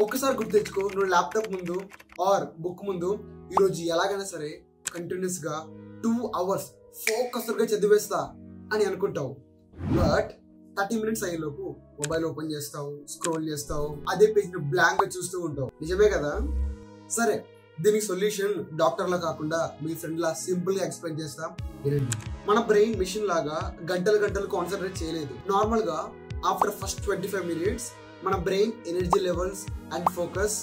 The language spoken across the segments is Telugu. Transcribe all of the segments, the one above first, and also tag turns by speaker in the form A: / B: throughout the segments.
A: ఒక్కసారి గుర్తు తెచ్చుకో, నువ్వు ల్యాప్టాప్ ముందు ఆర్ బుక్ ముందు ఈరోజు ఎలాగైనా సరే కంటిన్యూస్ గా 2 hours ఫోకస్డ్ గా చదివేస్తా అని అనుకుంటావు. బట్ 30 minutes అయ్యేలోపు మొబైల్ ఓపెన్ చేస్తావు, స్క్రోల్ చేస్తావు, అదే పేజ్ ని బ్లాంక్ గా చూస్తూ ఉంటావు. నిజమే కదా? సరే, దీనికి సొల్యూషన్ డాక్టర్ లా కాకుండా మీ ఫ్రెండ్ లా సింపుల్ గా ఎక్స్ప్లెయిన్ చేస్తా వినండి. మన బ్రెయిన్ మిషన్ లాగా గంటలు కాన్సన్ట్రేట్ చేయలేదు. నార్మల్ గా ఆఫ్టర్ ఫస్ట్ 25 minutes మన brain energy levels and focus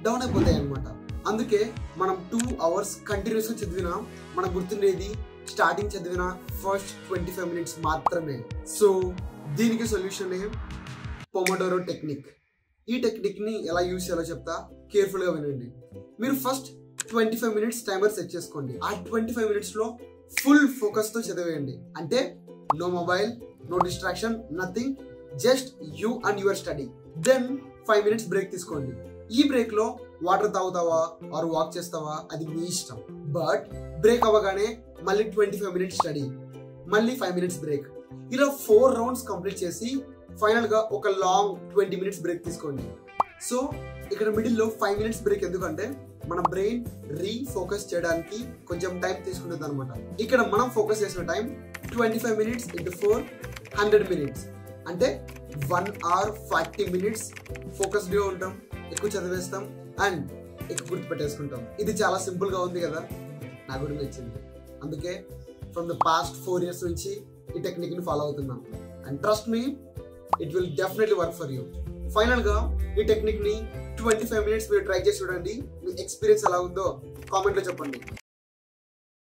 A: down అయిపోతాయి అనమాట. అందుకే మనం 2 hours కంటిన్యూస్ గా చదివినా మనకు గుర్తుండేది స్టార్టింగ్ చదివిన ఫస్ట్ 25 minutes మాత్రమే. సో దీనికి సొల్యూషన్ పొమోడోరో టెక్నిక్. ఈ టెక్నిక్ ని ఎలా యూజ్ చేయాలో చెప్తా, కేర్ఫుల్ గా వినండి. మీరు ఫస్ట్ 25 minutes టైమర్ సెట్ చేసుకోండి. ఆ 25 minutes లో ఫుల్ ఫోకస్ తో చదివేయండి. అంటే no mobile, no distraction, nothing, just you and your study. Then 5 minutes break తీసుకోండి. ఈ బ్రేక్ లో వాటర్ తాగుతావా ఆర్ వాక్ చేస్తావా అది మీ ఇష్టం. బట్ బ్రేక్ అవ్వగానే మళ్ళీ 25 minutes స్టడీ, మళ్ళీ 5 minutes బ్రేక్. ఇలా 4 rounds కంప్లీట్ చేసి ఫైనల్ గా ఒక లాంగ్ 20 minutes బ్రేక్ తీసుకోండి. సో ఇక్కడ మిడిల్ లో 5 minutes బ్రేక్ ఎందుకంటే మన బ్రెయిన్ రీఫోకస్ చేయడానికి కొంచెం టైం తీసుకుంటుంది అనమాట. ఇక్కడ మనం ఫోకస్ చేసిన టైం 25 minutes into 4 100 minutes. అంటే 1 hour 40 minutes ఫోకస్డ్ గా ఉంటాం, ఎక్కువ చదివేస్తాం అండ్ ఎక్కువ గుర్తుపెట్టేసుకుంటాం. ఇది చాలా సింపుల్ గా ఉంది కదా, నాకు కూడా నచ్చింది. అందుకే ఫ్రమ్ ద పాస్ట్ 4 years నుంచి ఈ టెక్నిక్ ని ఫాలో అవుతున్నాను. And trust me, it will definitely work for you. Final గా ఈ టెక్నిక్ ని 25 minutes మీరు ట్రై చేసి చూడండి. మీ ఎక్స్పీరియన్స్ ఎలా ఉందో కామెంట్ లో చెప్పండి.